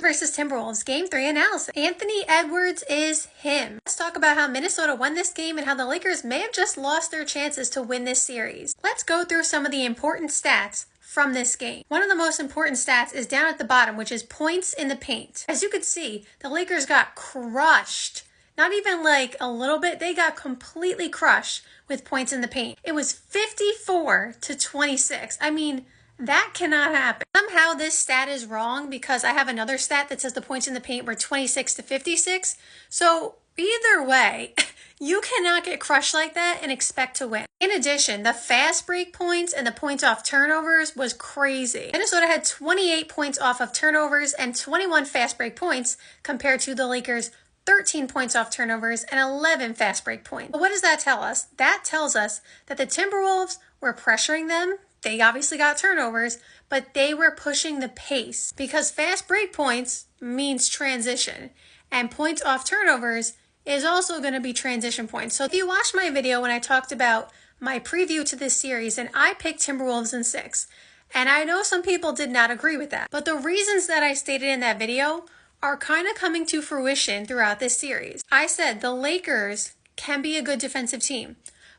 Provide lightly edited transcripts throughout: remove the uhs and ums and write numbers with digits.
versus Timberwolves, Game 3 analysis. Anthony Edwards is him. Let's talk about how Minnesota won this game and how the Lakers may have just lost their chances to win this series. Let's go through some of the important stats from this game. One of the most important stats is down at the bottom, which is points in the paint. As you can see, the Lakers got crushed. Not even like a little bit, they got completely crushed with points in the paint. It was 54-26. I mean, that cannot happen. Somehow this stat is wrong because I have another stat that says the points in the paint were 26-56. So either way, you cannot get crushed like that and expect to win. In addition, the fast break points and the points off turnovers was crazy. Minnesota had 28 points off of turnovers and 21 fast break points compared to the Lakers' 13 points off turnovers and 11 fast break points. But what does that tell us? That tells us that the Timberwolves were pressuring them. They obviously got turnovers, but they were pushing the pace because fast break points means transition and points off turnovers is also going to be transition points. So if you watched my video when I talked about my preview to this series, and I picked Timberwolves in 6, and I know some people did not agree with that, but the reasons that I stated in that video are kind of coming to fruition throughout this series. I said the Lakers can be a good defensive team,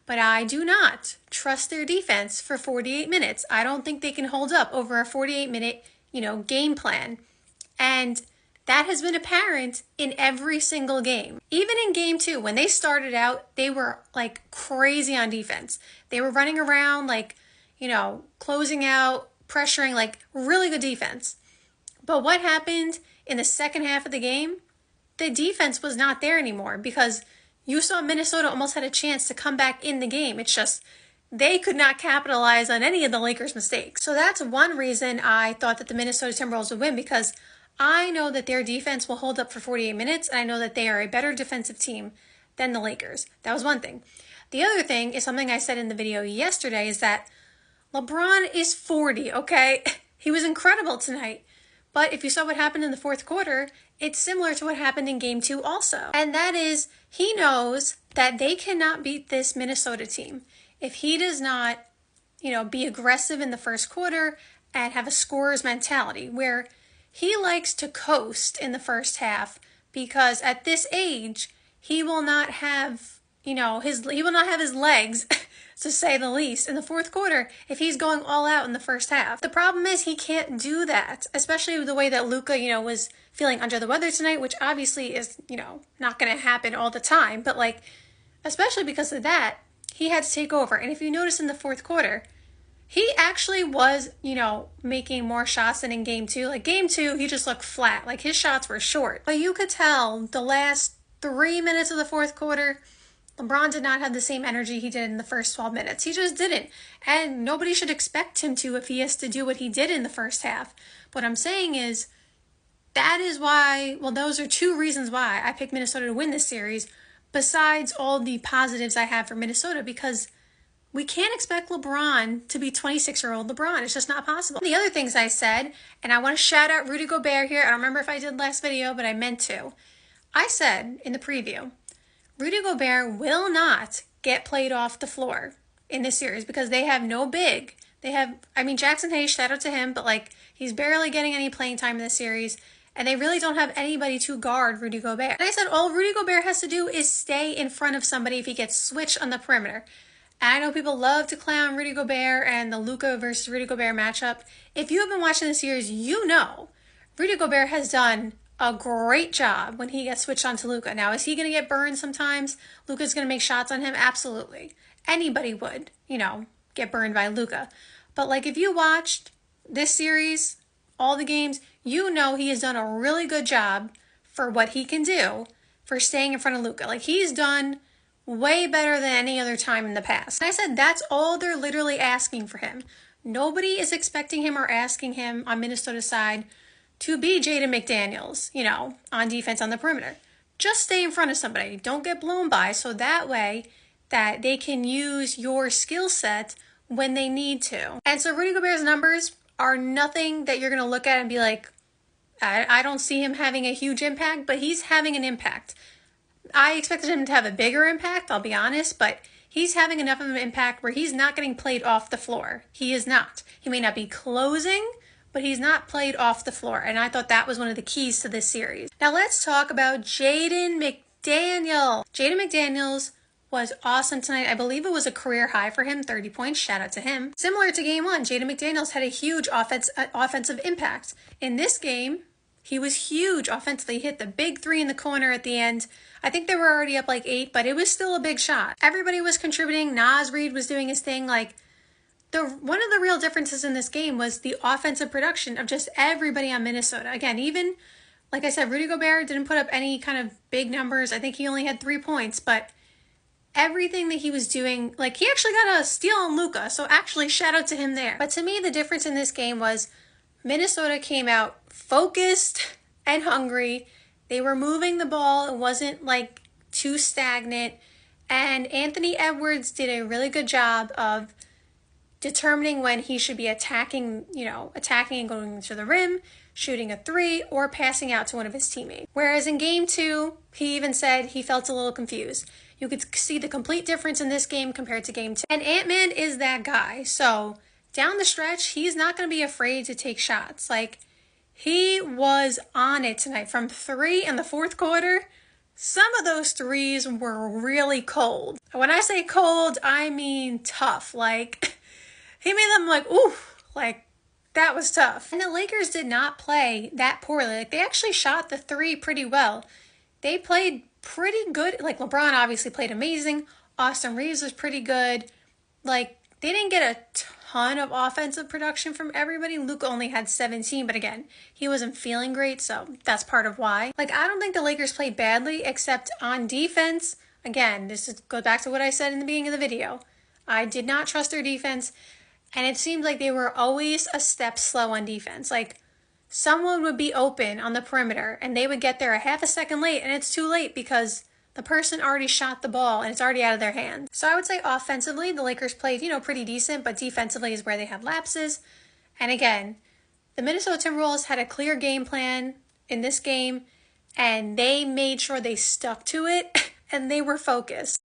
but I do not trust their defense for 48 minutes. I don't think they can hold up over a 48-minute, game plan. And that has been apparent in every single game. Even in game 2, when they started out, they were like crazy on defense. They were running around like, closing out, pressuring, like really good defense. But what happened in the second half of the game? The defense was not there anymore because you saw Minnesota almost had a chance to come back in the game. It's just they could not capitalize on any of the Lakers' mistakes. So that's one reason I thought that the Minnesota Timberwolves would win, because I know that their defense will hold up for 48 minutes, and I know that they are a better defensive team than the Lakers. That was one thing. The other thing is something I said in the video yesterday is that LeBron is 40, okay? He was incredible tonight. But if you saw what happened in the fourth quarter, it's similar to what happened in game 2 also. And that is, he knows that they cannot beat this Minnesota team if he does not, be aggressive in the first quarter and have a scorer's mentality where he likes to coast in the first half, because at this age, he will not have, he will not have his legs, to say the least, in the fourth quarter if he's going all out in the first half. The problem is he can't do that, especially the way that Luka, was feeling under the weather tonight, which obviously is, not going to happen all the time. But especially because of that, he had to take over. And if you notice in the fourth quarter, he actually was, making more shots than in game 2. Like game 2, he just looked flat. Like his shots were short. But you could tell the last 3 minutes of the fourth quarter, LeBron did not have the same energy he did in the first 12 minutes. He just didn't. And nobody should expect him to if he has to do what he did in the first half. What I'm saying is, that is why, those are 2 reasons why I picked Minnesota to win this series, besides all the positives I have for Minnesota, because we can't expect LeBron to be 26-year-old LeBron. It's just not possible. The other things I said, and I want to shout out Rudy Gobert here. I don't remember if I did last video, but I meant to. I said in the preview, Rudy Gobert will not get played off the floor in this series because they have no big. They have, Jackson Hayes, shout out to him, but he's barely getting any playing time in this series, and they really don't have anybody to guard Rudy Gobert. And I said all Rudy Gobert has to do is stay in front of somebody if he gets switched on the perimeter. And I know people love to clown Rudy Gobert and the Luka versus Rudy Gobert matchup. If you have been watching the series, you know Rudy Gobert has done a great job when he gets switched on to Luka. Now, is he going to get burned sometimes? Luka's going to make shots on him? Absolutely. Anybody would, get burned by Luka. But if you watched this series, all the games, you know he has done a really good job for what he can do for staying in front of Luka. He's done way better than any other time in the past. And I said that's all they're literally asking for him. Nobody is expecting him or asking him on Minnesota's side to be Jaden McDaniels, on defense on the perimeter. Just stay in front of somebody. Don't get blown by, so that way that they can use your skill set when they need to. And so Rudy Gobert's numbers are nothing that you're going to look at and be like, I don't see him having a huge impact, but he's having an impact. I expected him to have a bigger impact, I'll be honest, but he's having enough of an impact where he's not getting played off the floor. He is not. He may not be closing, but he's not played off the floor. And I thought that was one of the keys to this series. Now let's talk about Jaden McDaniels. Jaden McDaniels was awesome tonight. I believe it was a career high for him, 30 points. Shout out to him. Similar to game one, Jaden McDaniels had a huge offensive impact. In this game, he was huge offensively. He hit the big three in the corner at the end. I think they were already up like 8, but it was still a big shot. Everybody was contributing. Naz Reid was doing his thing. Like, one of the real differences in this game was the offensive production of just everybody on Minnesota. Again, even, like I said, Rudy Gobert didn't put up any kind of big numbers. I think he only had 3 points, but everything that he was doing, like, he actually got a steal on Luka, so actually shout out to him there. But to me, the difference in this game was Minnesota came out focused and hungry. They were moving the ball. It wasn't like too stagnant. And Anthony Edwards did a really good job of determining when he should be attacking and going to the rim, shooting a 3, or passing out to one of his teammates. Whereas in game 2, he even said he felt a little confused. You could see the complete difference in this game compared to game 2. And Ant-Man is that guy. So down the stretch, he's not going to be afraid to take shots. Like, he was on it tonight. From 3 in the fourth quarter, some of those threes were really cold. When I say cold, I mean tough. Like, he made them like, ooh, like, that was tough. And the Lakers did not play that poorly. Like, they actually shot the 3 pretty well. They played pretty good. Like, LeBron obviously played amazing. Austin Reeves was pretty good. Like, they didn't get a ton of offensive production from everybody. Luka only had 17, but again, he wasn't feeling great, so that's part of why. Like, I don't think the Lakers played badly, except on defense. Again, goes back to what I said in the beginning of the video. I did not trust their defense, and it seemed like they were always a step slow on defense. Like, someone would be open on the perimeter, and they would get there a half a second late, and it's too late because the person already shot the ball and it's already out of their hands. So I would say offensively, the Lakers played, pretty decent, but defensively is where they had lapses. And again, the Minnesota Timberwolves had a clear game plan in this game, and they made sure they stuck to it, and they were focused.